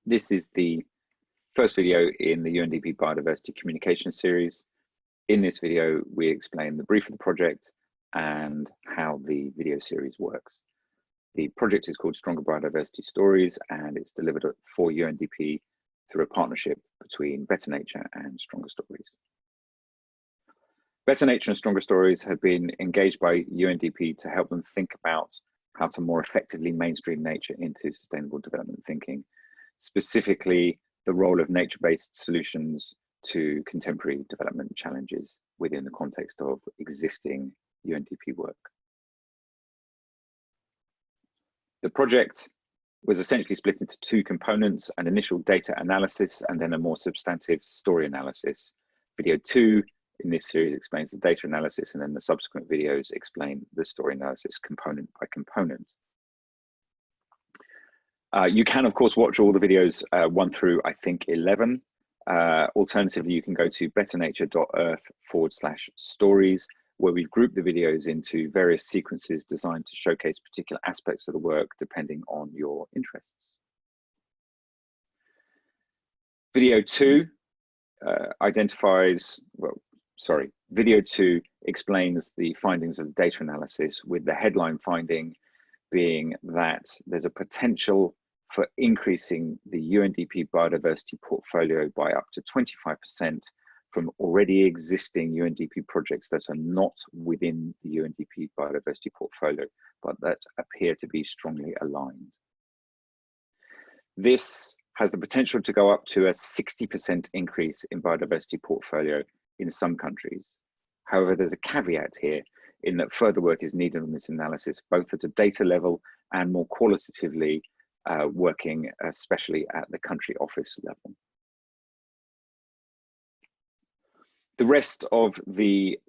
This is the first video in the UNDP Biodiversity Communication Series. In this video, we explain the brief of the project and how the video series works. The project is called Stronger Biodiversity Stories, and it's delivered for UNDP through a partnership between Better Nature and Stronger Stories. Better Nature and Stronger Stories have been engaged by UNDP to help them think about how to more effectively mainstream nature into sustainable development thinking, specifically the role of nature-based solutions to contemporary development challenges within the context of existing UNDP work. The project was essentially split into two components: an initial data analysis and then a more substantive story analysis. Video 2 in this series explains the data analysis, and then the subsequent videos explain the story analysis component by component. You can, of course, watch all the videos 1 through, I think, 11. Alternatively, you can go to betternature.earth/stories, where we've grouped the videos into various sequences designed to showcase particular aspects of the work depending on your interests. Video 2 Video 2 explains the findings of the data analysis, with the headline finding being that there's a potential for increasing the UNDP biodiversity portfolio by up to 25% from already existing UNDP projects that are not within the UNDP biodiversity portfolio, but that appear to be strongly aligned. This has the potential to go up to a 60% increase in biodiversity portfolio in some countries. However, there's a caveat here in that further work is needed on this analysis, both at a data level and more qualitatively, working especially at the country office level. The rest of the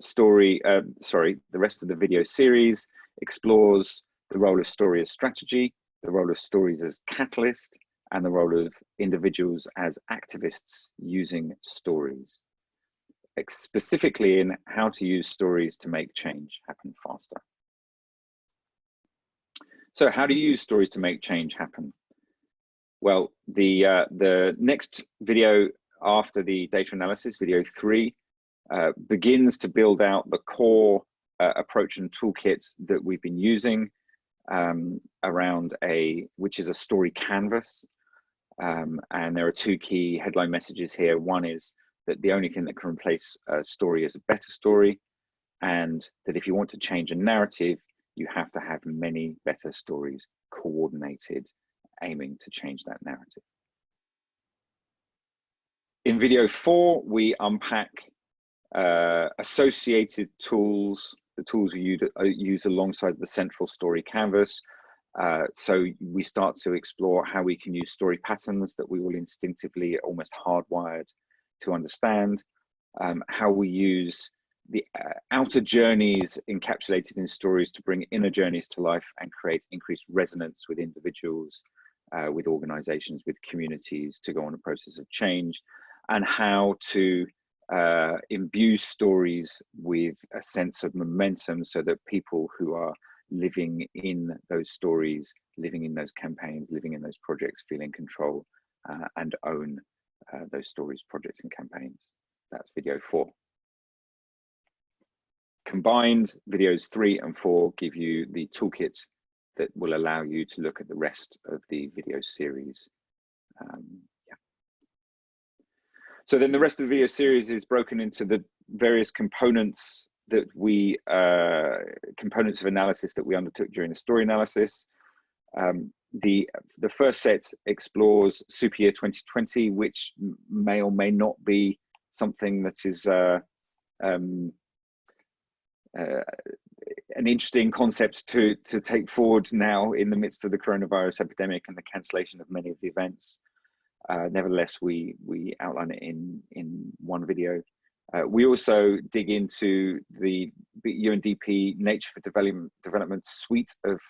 video series explores the role of story as strategy, the role of stories as catalyst, and the role of individuals as activists using stories, specifically in how to use stories to make change happen faster. So how do you use stories to make change happen? Well, the next video after the data analysis, video 3, begins to build out the core approach and toolkit that we've been using around which is a story canvas. And there are two key headline messages here. One is that the only thing that can replace a story is a better story, and that if you want to change a narrative, you have to have many better stories coordinated, aiming to change that narrative. In video 4, we unpack associated tools, the tools we use alongside the central story canvas. So we start to explore how we can use story patterns that we will instinctively, almost hardwired to understand, how we use the outer journeys encapsulated in stories to bring inner journeys to life and create increased resonance with individuals, with organizations, with communities to go on a process of change, and how to imbue stories with a sense of momentum so that people who are living in those stories, living in those campaigns, living in those projects, feel in control and own those stories, projects and campaigns. That's video 4. Combined, videos 3 and 4 give you the toolkit that will allow you to look at the rest of the video series. So then the rest of the video series is broken into the various components that components of analysis that we undertook during the story analysis. The first set explores Super Year 2020, which may or may not be something that is an interesting concept to take forward now in the midst of the coronavirus epidemic and the cancellation of many of the events. Nevertheless, we outline it in one video. We also dig into the UNDP Nature for Development suite of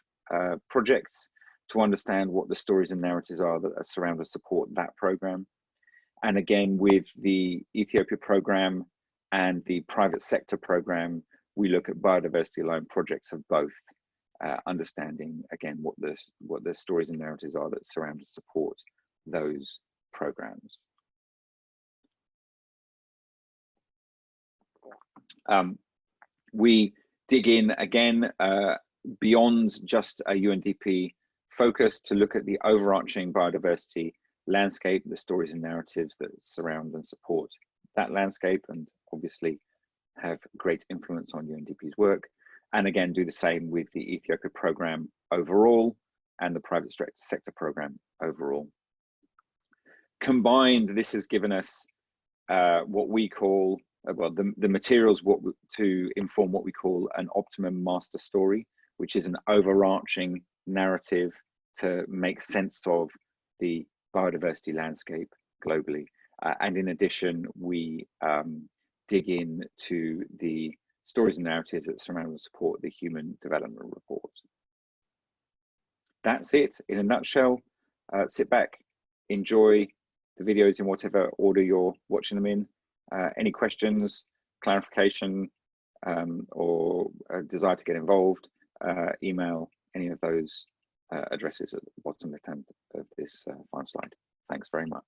projects to understand what the stories and narratives are that surround and support that program. And again, with the Ethiopia program and the private sector program, we look at biodiversity aligned projects of both, understanding again what the stories and narratives are that surround and support those programs. We dig in again beyond just a UNDP focus to look at the overarching biodiversity landscape, the stories and narratives that surround and support that landscape, and obviously have great influence on UNDP's work. And again, do the same with the Ethiopia program overall and the private sector program overall. Combined, this has given us what we call, well, the materials to inform what we call an optimum master story, which is an overarching narrative to make sense of the biodiversity landscape globally. And in addition, we dig into the stories and narratives that surround and support the Human Development Report. That's it in a nutshell. Sit back, enjoy the videos in whatever order you're watching them in. Any questions, clarification, or a desire to get involved, email any of those addresses at the bottom left hand of this final slide. Thanks very much.